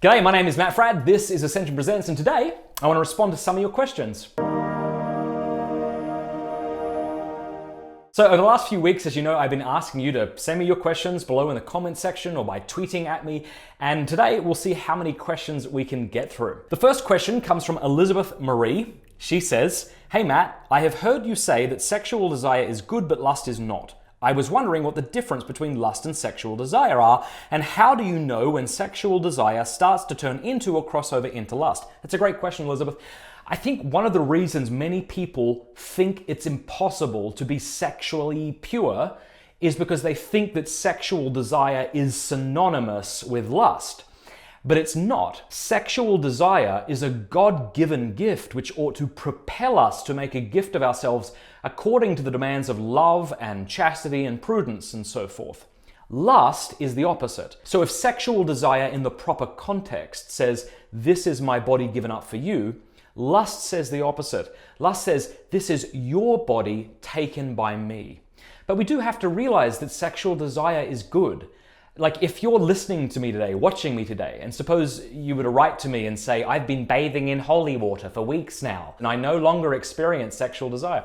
G'day, my name is Matt Fradd, this is Ascension Presents, and today I want to respond to some of your questions. So over the last few weeks, as you know, I've been asking you to send me your questions below in the comment section or by tweeting at me, and today we'll see how many questions we can get through. The first question comes from Elizabeth Marie. She says, "Hey Matt, I have heard you say that sexual desire is good but lust is not. I was wondering what the difference between lust and sexual desire are, and how do you know when sexual desire starts to turn into or cross over into lust?" That's a great question, Elizabeth. I think one of the reasons many people think it's impossible to be sexually pure is because they think that sexual desire is synonymous with lust. But it's not. Sexual desire is a God-given gift which ought to propel us to make a gift of ourselves according to the demands of love and chastity and prudence and so forth. Lust is the opposite. So if sexual desire in the proper context says, "This is my body given up for you," lust says the opposite. Lust says, "This is your body taken by me." But we do have to realize that sexual desire is good. Like if you're listening to me today, watching me today, and suppose you were to write to me and say, "I've been bathing in holy water for weeks now, and I no longer experience sexual desire."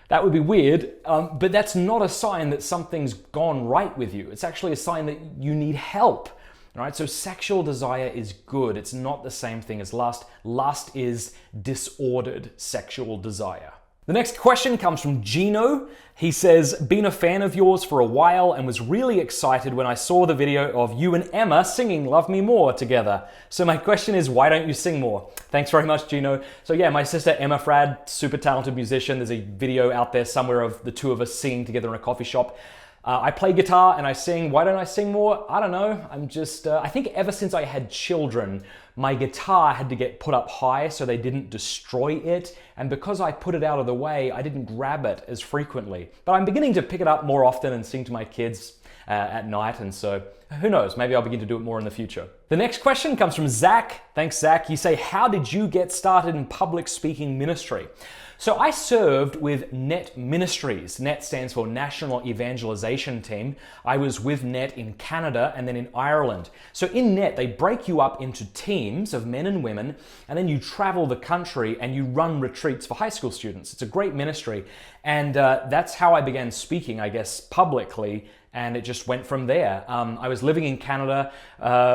That would be weird, but that's not a sign that something's gone right with you. It's actually a sign that you need help. All right, so sexual desire is good. It's not the same thing as lust. Lust is disordered sexual desire. The next question comes from Gino. He says, "Been a fan of yours for a while and was really excited when I saw the video of you and Emma singing Love Me More together. So my question is, why don't you sing more?" Thanks very much, Gino. So yeah, my sister Emma Fradd, super talented musician. There's a video out there somewhere of the two of us singing together in a coffee shop. I play guitar and I sing. Why don't I sing more? I don't know. I think ever since I had children, my guitar had to get put up high so they didn't destroy it. And because I put it out of the way, I didn't grab it as frequently. But I'm beginning to pick it up more often and sing to my kids at night. And so who knows, maybe I'll begin to do it more in the future. The next question comes from Zach. Thanks, Zach. You say, "How did you get started in public speaking ministry?" So I served with NET Ministries. NET stands for National Evangelization Team. I was with NET in Canada and then in Ireland. So in NET, they break you up into teams of men and women, and then you travel the country and you run retreats for high school students. It's a great ministry. And that's how I began speaking, I guess, publicly. And it just went from there. I was living in Canada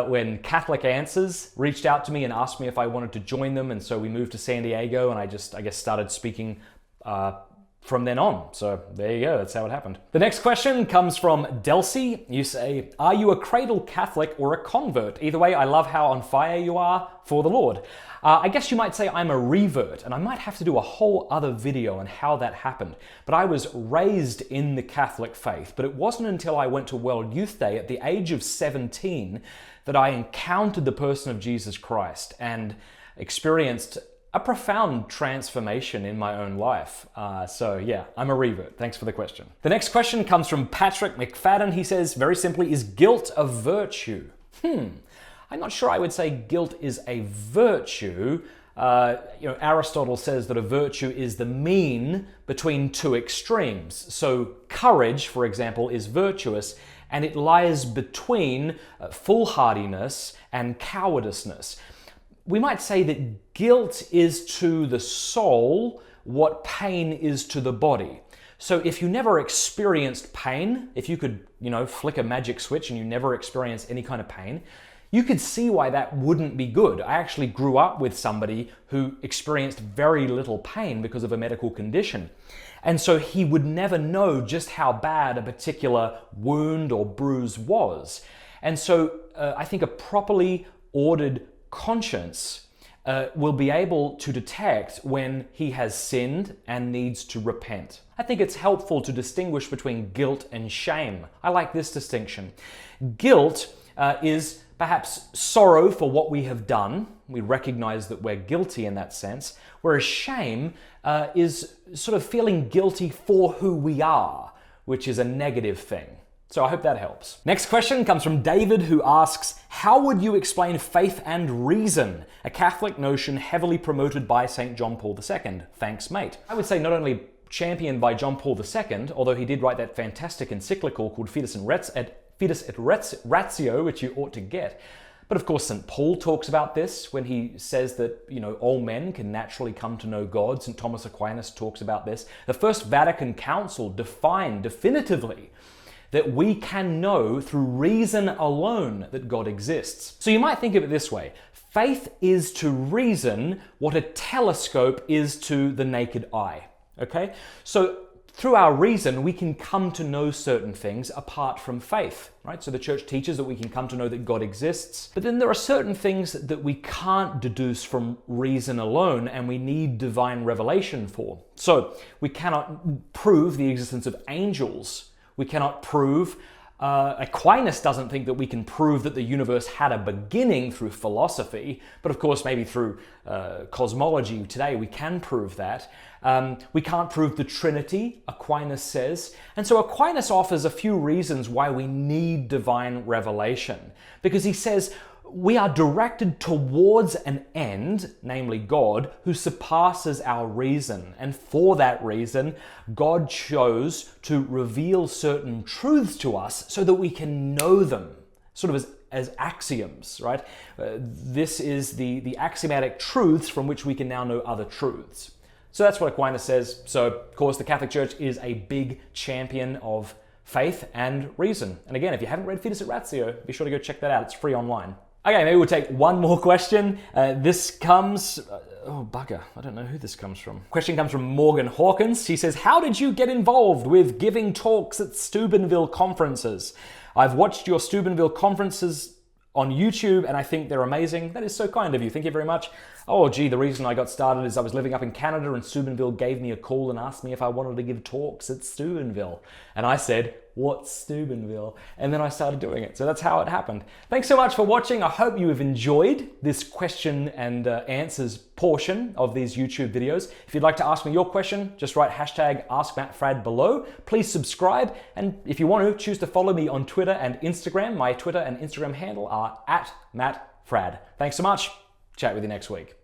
when Catholic Answers reached out to me and asked me if I wanted to join them. And so we moved to San Diego and I guess, started speaking from then on. So there you go, that's how it happened. The next question comes from Delcy. You say, "Are you a cradle Catholic or a convert? Either way, I love how on fire you are for the Lord." I guess you might say I'm a revert, and I might have to do a whole other video on how that happened. But I was raised in the Catholic faith, but it wasn't until I went to World Youth Day at the age of 17 that I encountered the person of Jesus Christ and experienced a profound transformation in my own life. So yeah, I'm a revert. Thanks for the question. The next question comes from Patrick McFadden. He says, very simply, "Is guilt a virtue?" I'm not sure I would say guilt is a virtue. Aristotle says that a virtue is the mean between two extremes. So courage, for example, is virtuous, and it lies between foolhardiness and cowardice. We might say that guilt is to the soul what pain is to the body. So if you never experienced pain, if you could, flick a magic switch and you never experienced any kind of pain, you could see why that wouldn't be good. I actually grew up with somebody who experienced very little pain because of a medical condition. And so he would never know just how bad a particular wound or bruise was. And so I think a properly ordered conscience will be able to detect when he has sinned and needs to repent. I think it's helpful to distinguish between guilt and shame. I like this distinction. Guilt is perhaps sorrow for what we have done. We recognize that we're guilty in that sense. Whereas shame is sort of feeling guilty for who we are, which is a negative thing. So I hope that helps. Next question comes from David, who asks, "How would you explain faith and reason, a Catholic notion heavily promoted by St. John Paul II? Thanks, mate." I would say not only championed by John Paul II, although he did write that fantastic encyclical called Fides et Ratio, which you ought to get, But of course, St. Paul talks about this when he says that, all men can naturally come to know God. St. Thomas Aquinas talks about this. The First Vatican Council defined definitively that we can know through reason alone that God exists. So you might think of it this way. Faith is to reason what a telescope is to the naked eye. Okay? So through our reason, we can come to know certain things apart from faith, right? So the church teaches that we can come to know that God exists, but then there are certain things that we can't deduce from reason alone, and we need divine revelation for. So we cannot prove the existence of angels. We cannot prove, Aquinas doesn't think that we can prove that the universe had a beginning through philosophy, but of course maybe through cosmology today we can prove that. We can't prove the Trinity, Aquinas says. And so Aquinas offers a few reasons why we need divine revelation. Because he says we are directed towards an end, namely God, who surpasses our reason. And for that reason, God chose to reveal certain truths to us so that we can know them, sort of as axioms, right? This is the axiomatic truths from which we can now know other truths. So that's what Aquinas says. So, of course, the Catholic Church is a big champion of faith and reason. And again, if you haven't read Fides et Ratio, be sure to go check that out. It's free online. Okay, maybe we'll take one more question. This comes... oh, bugger. I don't know who this comes from. Question comes from Morgan Hawkins. He says, how did you get involved with giving talks at Steubenville conferences? I've watched your Steubenville conferences on YouTube, and I think they're amazing. That is so kind of you. Thank you very much. Oh, gee, the reason I got started is I was living up in Canada, and Steubenville gave me a call and asked me if I wanted to give talks at Steubenville. And I said, what's Steubenville? And then I started doing it. So that's how it happened. Thanks so much for watching. I hope you have enjoyed this question and answers portion of these YouTube videos. If you'd like to ask me your question, just write hashtag AskMattFradd below. Please subscribe. And if you want to, choose to follow me on Twitter and Instagram. My Twitter and Instagram handle are @MattFradd. Thanks so much. Chat with you next week.